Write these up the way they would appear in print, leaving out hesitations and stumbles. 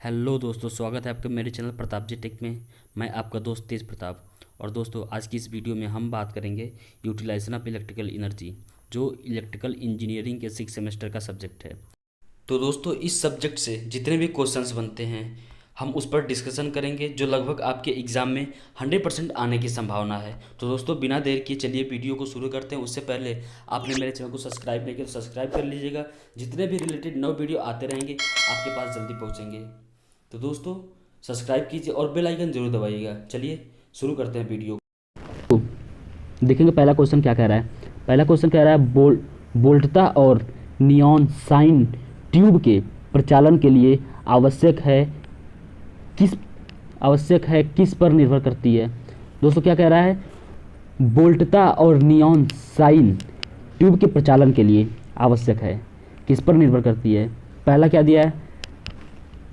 Hello दोस्तों, स्वागत है आपका मेरे चैनल प्रताप जी टेक में। मैं आपका दोस्त तेज प्रताप। और दोस्तों, आज की इस वीडियो में हम बात करेंगे यूटिलाइजेशन ऑफ इलेक्ट्रिकल एनर्जी, जो इलेक्ट्रिकल इंजीनियरिंग के 6 सेमेस्टर का सब्जेक्ट है। तो दोस्तों, इस सब्जेक्ट से जितने भी क्वेश्चंस बनते हैं हम उस पर डिस्कशन करेंगे, जो लगभग आपके एग्ज़ाम में 100% आने की संभावना है। तो दोस्तों, बिना देर किए चलिए वीडियो को शुरू करते हैं। उससे पहले आपने मेरे चैनल को सब्सक्राइब नहीं किया तो सब्सक्राइब कर लीजिएगा। जितने भी रिलेटेड नए वीडियो आते रहेंगे आपके पास जल्दी पहुँचेंगे। तो दोस्तों, सब्सक्राइब कीजिए और बेल आइकन जरूर दबाइएगा। चलिए शुरू करते हैं वीडियो। तो देखेंगे पहला क्वेश्चन क्या कह रहा है। पहला क्वेश्चन कह रहा है बोल्टता और नियॉन साइन ट्यूब के प्रचालन के लिए किस किस पर निर्भर करती है। दोस्तों, क्या कह रहा है, बोल्टता और नियॉन साइन ट्यूब के प्रचालन के लिए आवश्यक है, किस पर निर्भर करती है। पहला क्या दिया है,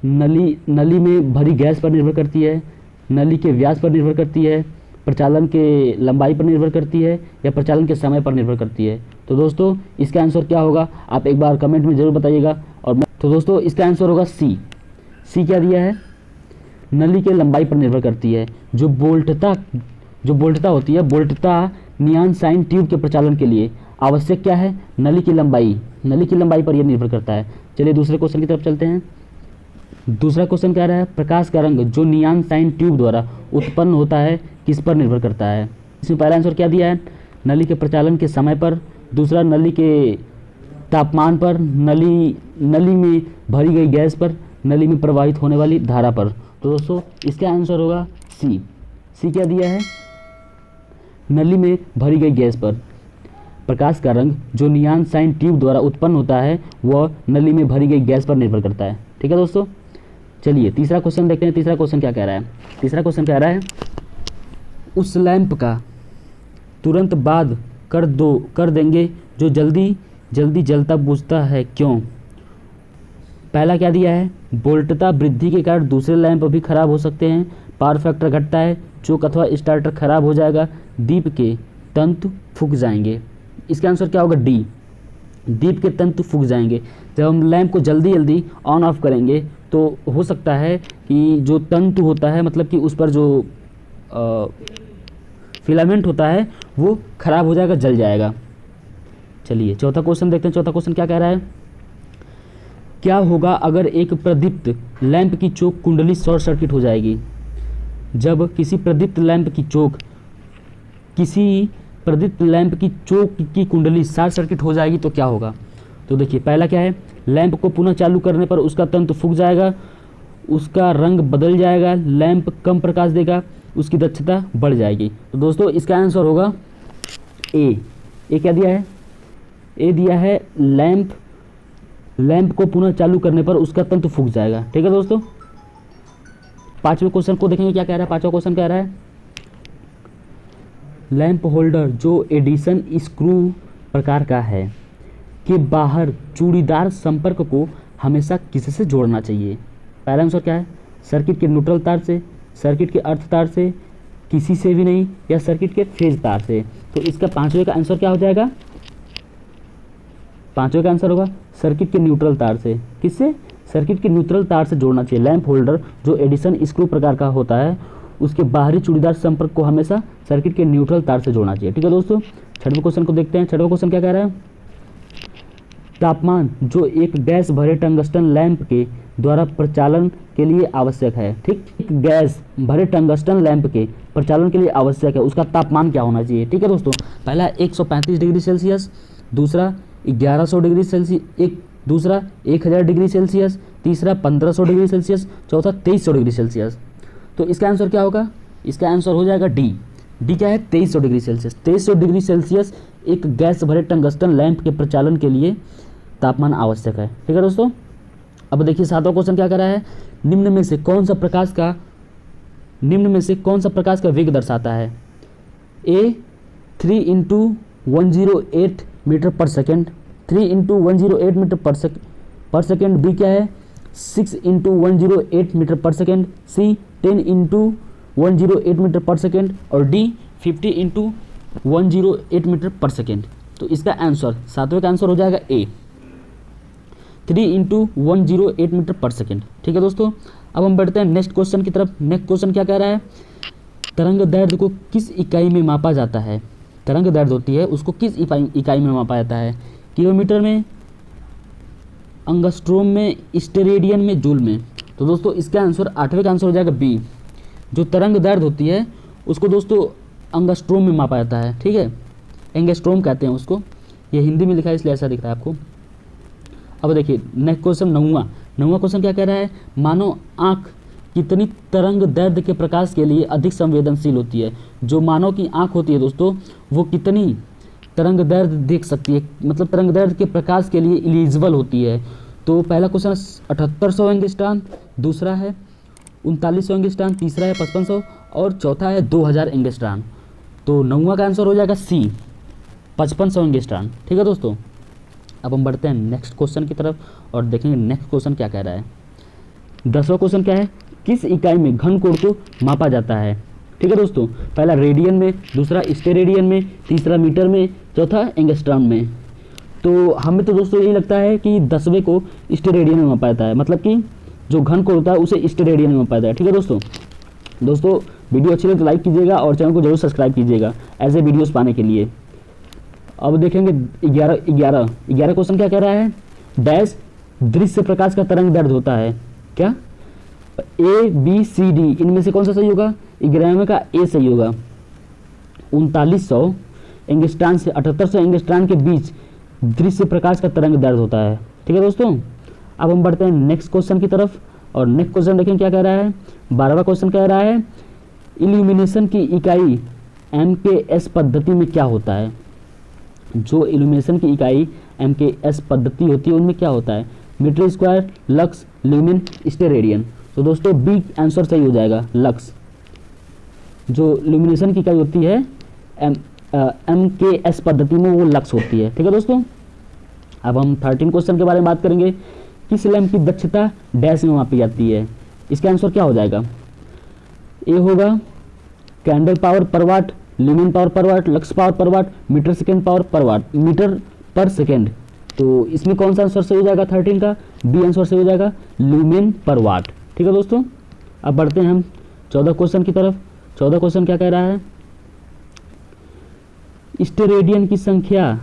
नली में भरी गैस पर निर्भर करती है, नली के व्यास पर निर्भर करती है, प्रचालन के लंबाई पर निर्भर करती है, या प्रचालन के समय पर निर्भर करती है। तो दोस्तों, इसका आंसर क्या होगा आप एक बार कमेंट में ज़रूर बताइएगा। तो दोस्तों, इसका आंसर होगा सी। क्या दिया है, नली के लंबाई पर निर्भर करती है। जो बोल्टता होती है, बोल्टता नियॉन साइन ट्यूब के प्रचालन के लिए आवश्यक क्या है, नली की लंबाई पर यह निर्भर करता है। चलिए दूसरे क्वेश्चन की तरफ चलते हैं। दूसरा क्वेश्चन कह रहा है, प्रकाश का रंग जो नियॉन साइन ट्यूब द्वारा उत्पन्न होता है किस पर निर्भर करता है। इसमें पहला आंसर क्या दिया है, नली के प्रचालन के समय पर, दूसरा नली के तापमान पर, नली में भरी गई गैस पर, नली में प्रवाहित होने वाली धारा पर। तो दोस्तों, इसका आंसर होगा सी। क्या दिया है, नली में भरी गई गैस पर। प्रकाश का रंग जो नियॉन साइन ट्यूब द्वारा उत्पन्न होता है वह नली में भरी गई गैस पर निर्भर करता है। ठीक है दोस्तों, चलिए तीसरा क्वेश्चन देखते हैं। तीसरा क्वेश्चन क्या कह रहा है। तीसरा क्वेश्चन कह रहा है, उस लैंप का तुरंत बाद कर देंगे जो जल्दी जलता बुझता है, क्यों। पहला क्या दिया है, वोल्टता वृद्धि के कारण दूसरे लैंप भी खराब हो सकते हैं, पावर फैक्टर घटता है, चोक अथवा स्टार्टर खराब हो जाएगा, दीप के तंतु फूक जाएंगे। इसका आंसर क्या होगा, डी। दीप के तंतु फूक जाएंगे। जब हम लैंप को जल्दी ऑन ऑफ करेंगे तो हो सकता है कि जो तंतु होता है, मतलब कि उस पर जो फिलामेंट होता है वो खराब हो जाएगा, जल जाएगा। चलिए चौथा क्वेश्चन देखते हैं। चौथा क्वेश्चन क्या कह रहा है, क्या होगा अगर एक प्रदीप्त लैंप की चोक कुंडली शॉर्ट सर्किट हो जाएगी। जब किसी प्रदीप्त लैंप की चोक की कुंडली शॉर्ट सर्किट हो जाएगी तो क्या होगा। तो देखिए, पहला क्या है, लैंप को पुनः चालू करने पर उसका तंतु फूक जाएगा, उसका रंग बदल जाएगा, लैंप कम प्रकाश देगा, उसकी दक्षता बढ़ जाएगी। तो दोस्तों, इसका आंसर होगा ए। क्या दिया है, ए दिया है, लैंप को पुनः चालू करने पर उसका तंतु फूक जाएगा। ठीक है दोस्तों, पांचवें क्वेश्चन को देखेंगे क्या कह रहा है। पांचवा क्वेश्चन कह रहा है, लैंप होल्डर जो एडिशन स्क्रू प्रकार का है के बाहर चूड़ीदार संपर्क को हमेशा किससे जोड़ना चाहिए। पहला आंसर क्या है, सर्किट के न्यूट्रल तार से, सर्किट के अर्थ तार से, किसी से भी नहीं, या सर्किट के फेज तार से। तो इसका पांचवे का आंसर क्या हो जाएगा, पांचवे का आंसर होगा सर्किट के न्यूट्रल तार से। किससे, सर्किट के न्यूट्रल तार से जोड़ना चाहिए। लैंप होल्डर जो एडिशन स्क्रू प्रकार का होता है उसके बाहरी चूड़ीदार संपर्क को हमेशा सर्किट के न्यूट्रल तार से जोड़ना चाहिए। ठीक है दोस्तों, छठवें क्वेश्चन को देखते हैं। छठवां क्वेश्चन क्या कह रहा है, तापमान जो एक गैस भरे टंगस्टन लैंप के द्वारा प्रचालन के लिए आवश्यक है। ठीक, एक गैस भरे टंगस्टन लैंप के प्रचालन के लिए आवश्यक है, उसका तापमान क्या होना चाहिए। ठीक है दोस्तों, पहला 135 डिग्री सेल्सियस, दूसरा 1100 डिग्री सेल्सियस, दूसरा 1000 डिग्री सेल्सियस, तीसरा 1500 डिग्री सेल्सियस, चौथा 2300 डिग्री सेल्सियस। तो इसका आंसर क्या होगा, इसका आंसर हो जाएगा डी। क्या है, 2300 डिग्री सेल्सियस। 2300 डिग्री सेल्सियस एक गैस भरे टंगस्टन लैंप के प्रचालन के लिए तापमान आवश्यक है। ठीक है दोस्तों, अब देखिए सातवां क्वेश्चन क्या कर रहा है, निम्न में से कौन सा प्रकाश का वेग दर्शाता है। ए 3 × 108 मीटर पर सेकेंड, 3 × 108 मीटर पर सेकेंड। बी क्या है, 6 × 108 मीटर पर सेकेंड, सी 10 × 108 मीटर पर सेकेंड, और डी 50 × 108 मीटर पर सेकेंड। तो इसका आंसर, सातवें का आंसर हो जाएगा ए। 3 × 108 मीटर पर सेकेंड। ठीक है दोस्तों, अब हम बढ़ते हैं नेक्स्ट क्वेश्चन की तरफ। नेक्स्ट क्वेश्चन क्या कह रहा है, तरंग दैर्ध्य को किस इकाई में मापा जाता है। तरंग दैर्ध्य होती है उसको किस इकाई में मापा जाता है, किलोमीटर में, अंगस्ट्रोम में, स्टेरेडियन में, जूल में। तो दोस्तों इसका आंसर 8वें का आंसर हो जाएगा बी। जो तरंग दैर्ध्य होती है उसको दोस्तों अंगस्ट्रोम में मापा जाता है। ठीक है, एंगस्ट्रोम कहते हैं उसको, ये हिंदी में लिखा है इसलिए ऐसा दिख रहा है आपको। अब देखिए नेक्स्ट क्वेश्चन, नौवां क्वेश्चन क्या कह रहा है, मानव आँख कितनी तरंग दैर्ध्य के प्रकाश के लिए अधिक संवेदनशील होती है। जो मानव की आँख होती है दोस्तों वो कितनी तरंग दैर्ध्य देख सकती है, मतलब तरंग दैर्ध्य के प्रकाश के लिए एलिजिबल होती है। तो पहला क्वेश्चन 7800 एंगस्ट्रॉम, दूसरा है 3900 एंगस्ट्रॉम, तीसरा है 5500 और चौथा है 2000 एंगस्ट्रॉम। तो नौवां का आंसर हो जाएगा सी, 5500 एंगस्ट्रॉम। ठीक है दोस्तों, अब हम बढ़ते हैं नेक्स्ट क्वेश्चन की तरफ और देखेंगे नेक्स्ट क्वेश्चन क्या कह रहा है। 10वां क्वेश्चन क्या है, किस इकाई में घन कोण को मापा जाता है। ठीक है दोस्तों, पहला रेडियन में, दूसरा स्टेरेडियन में, तीसरा मीटर में, चौथा एंगस्ट्रॉम में। तो हमें तो दोस्तों यही लगता है कि 10वें को स्टेरेडियन में मापा जाता है, मतलब कि जो घन कोण होता है उसे स्टेरेडियन में मापा जाता है। ठीक है दोस्तों वीडियो अच्छी लगे तो लाइक कीजिएगा और चैनल को जरूर सब्सक्राइब कीजिएगा ऐसे वीडियोस पाने के लिए। अब देखेंगे 11 क्वेश्चन क्या कह रहा है, डैश दृश्य प्रकाश का तरंग दैर्ध्य होता है क्या, ए बी सी डी, इनमें से कौन सा सही होगा, 11वें का ए सही होगा। 3900 एंगस्ट्रॉम से 7800 एंगस्ट्रॉम के बीच दृश्य प्रकाश का तरंग दैर्ध्य होता है। ठीक है दोस्तों, अब हम बढ़ते हैं नेक्स्ट क्वेश्चन की तरफ और नेक्स्ट क्वेश्चन देखें क्या कह रहा है। 12वां क्वेश्चन कह रहा है, इल्यूमिनेशन की इकाई MKS पद्धति में क्या होता है। जो इल्यूमिनेशन की इकाई MKS पद्धति होती है उनमें क्या होता है, metre square, lux, lumen, steradian. तो दोस्तों बी आंसर सही हो जाएगा, लक्स। जो इल्यूमिनेशन की इकाई होती है MKS पद्धति में वो लक्स होती है। ठीक है दोस्तों, अब हम 13 क्वेश्चन के बारे में बात करेंगे, किस लैंप की दक्षता डैश में मापी जाती है। इसका आंसर क्या हो जाएगा, ए होगा कैंडल पावर पर वाट, ल्यूमेन पावर पर वाट, लक्स पावर पर वाट, मीटर सेकेंड पावर पर वाट, मीटर पर सेकेंड। तो इसमें कौन सा आंसर सही हो जाएगा 13 का, बी आंसर सही हो जाएगा, ल्यूमेन पर वाट। ठीक है दोस्तों, अब बढ़ते हैं हम 14 क्वेश्चन की तरफ। 14 क्वेश्चन क्या कह रहा है, स्टेरेडियन की संख्या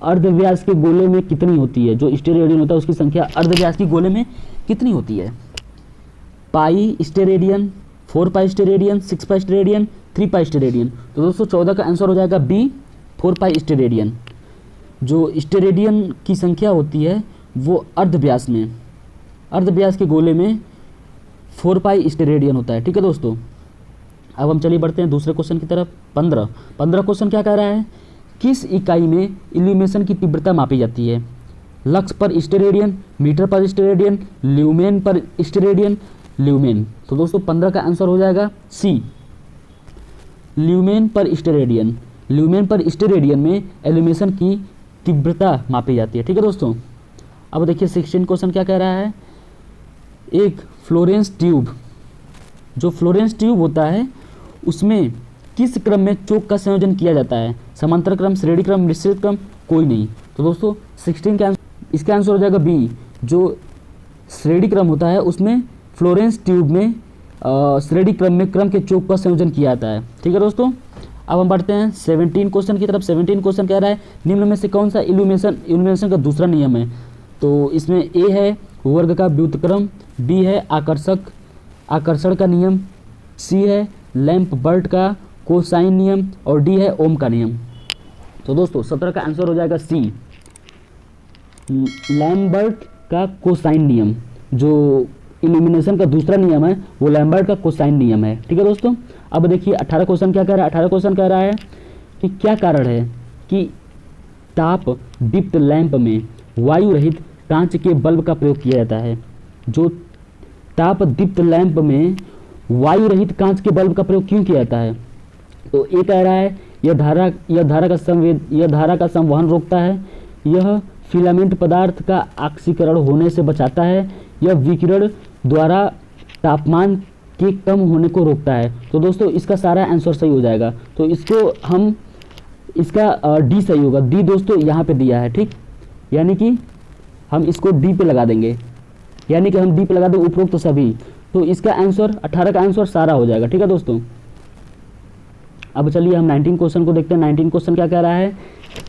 अर्धव्यास के गोले में कितनी होती है। जो स्टेरेडियन होता है उसकी संख्या अर्धव्यास के गोले में कितनी होती है, पाई स्टेरेडियन, 4 पाई स्टेरेडियन, 6 पाई स्टेरेडियन, 3 पाई स्टेरेडियन। तो दोस्तों 14 का आंसर हो जाएगा बी, 4 पाई स्टेरेडियन। जो स्टेरेडियन की संख्या होती है वो अर्धव्यास के गोले में 4 पाई स्टेरेडियन होता है। ठीक है दोस्तों, अब हम चलिए बढ़ते हैं दूसरे क्वेश्चन की तरफ। 15 क्वेश्चन क्या कह रहा है, किस इकाई में इल्यूमिनेशन की तीव्रता मापी जाती है, lux per steradian, metre per steradian, lumen per steradian, lumen. तो दोस्तों 15 का आंसर हो जाएगा C, lumen per steradian. Lumen per steradian में इल्यूमिनेशन की तीव्रता मापी जाती है। ठीक है दोस्तों, अब देखिए 16 क्वेश्चन क्या कह रहा है, एक फ्लोरेंस ट्यूब, जो फ्लोरेंस ट्यूब होता है उसमें किस क्रम में चोक का संयोजन किया जाता है, समांतर क्रम, श्रेणी क्रम, मिश्रित क्रम, कोई नहीं। तो दोस्तों 16 का इसका आंसर हो जाएगा बी, जो श्रेणी क्रम होता है उसमें फ्लोरेंस ट्यूब में श्रेणी क्रम में क्रम के चोक का संयोजन किया जाता है। ठीक है दोस्तों, अब हम बढ़ते हैं 17 क्वेश्चन की तरफ। 17 क्वेश्चन कह रहा है, निम्न में से कौन सा इल्यूमिनेशन का दूसरा नियम है। तो इसमें ए है वर्ग का व्युत्क्रम, बी है आकर्षण का नियम, सी है लैम्प बर्ट का कोसाइन नियम और डी है ओम का नियम। तो दोस्तों 17 का आंसर हो जाएगा सी, लैम्बर्ट का कोसाइन नियम। जो इल्यूमिनेशन का दूसरा नियम है वो लैम्बर्ट का कोसाइन नियम है। ठीक है दोस्तों, अब देखिए 18 क्वेश्चन क्या कह रहा है। 18 क्वेश्चन कह रहा है कि क्या कारण है कि ताप दीप्त लैंप में वायु रहित कांच के बल्ब का प्रयोग किया जाता है। जो ताप दीप्त लैंप में वायु रहित कांच के बल्ब का प्रयोग क्यों किया जाता है, तो ये कह रहा है यह धारा का संवहन रोकता है, यह फिलामेंट पदार्थ का ऑक्सीकरण होने से बचाता है, यह विकिरण द्वारा तापमान के कम होने को रोकता है। तो दोस्तों इसका सारा आंसर सही हो जाएगा। तो इसका डी सही होगा, डी दोस्तों यहाँ पे दिया है। ठीक, यानी कि हम इसको डी पे लगा देंगे, यानी कि हम डी पे लगा दें उपरोक्त सभी। तो इसका आंसर 18 का आंसर सारा हो जाएगा। ठीक है दोस्तों, अब चलिए हम 19 क्वेश्चन को देखते हैं। 19 क्वेश्चन क्या कह रहा है,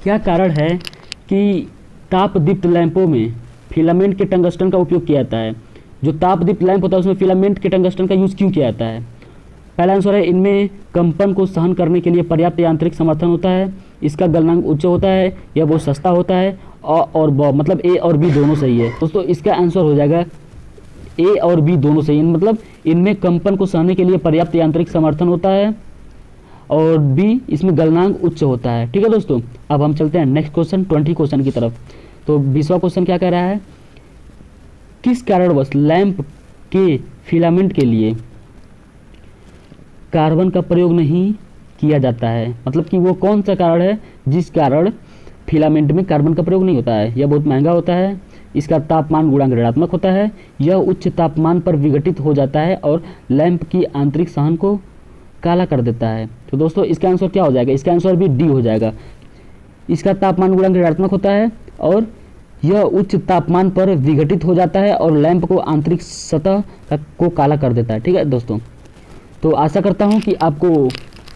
क्या कारण है कि ताप दीप्त लैंपों में फिलामेंट के टंगस्टन का उपयोग किया जाता है। जो ताप दीप्त लैंप होता है उसमें फिलामेंट के टंगस्टन का यूज़ क्यों किया जाता है। पहला आंसर है इनमें कंपन को सहन करने के लिए पर्याप्त यांत्रिक समर्थन होता है, इसका गलनांक उच्च होता है, या बहुत सस्ता होता है, और मतलब ए और बी दोनों सही है। दोस्तों इसका आंसर हो जाएगा ए और बी दोनों सही है, मतलब इनमें कंपन को सहने के लिए पर्याप्त यांत्रिक समर्थन होता है और बी इसमें गलनांक उच्च होता है। ठीक है दोस्तों, अब हम चलते हैं नेक्स्ट क्वेश्चन 20 क्वेश्चन की तरफ। तो 20वां क्वेश्चन क्या कह रहा है, किस कारणवश लैंप के फिलामेंट के लिए कार्बन का प्रयोग नहीं किया जाता है। मतलब कि वो कौन सा कारण है जिस कारण फिलामेंट में कार्बन का प्रयोग नहीं होता है। यह बहुत महंगा होता है, इसका तापमान गुणांक ऋणात्मक होता है, यह उच्च तापमान पर विघटित हो जाता है और लैंप की आंतरिक सहन को काला कर देता है। तो दोस्तों इसका आंसर क्या हो जाएगा, इसका आंसर भी डी हो जाएगा। इसका तापमान गुणांक ऋणात्मक होता है और यह उच्च तापमान पर विघटित हो जाता है और लैंप को आंतरिक सतह को काला कर देता है। ठीक है दोस्तों, तो आशा करता हूं कि आपको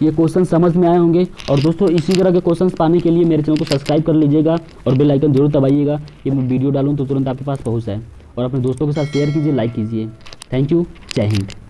ये क्वेश्चन समझ में आए होंगे। और दोस्तों इसी तरह के क्वेश्चंस पाने के लिए मेरे चैनल को सब्सक्राइब कर लीजिएगा और बेल आइकन जरूर दबाइएगा कि मैं वीडियो डालूं तो तुरंत आपके पास पहुंच जाए। और अपने दोस्तों के साथ शेयर कीजिए, लाइक कीजिए। थैंक यू, जय हिंद।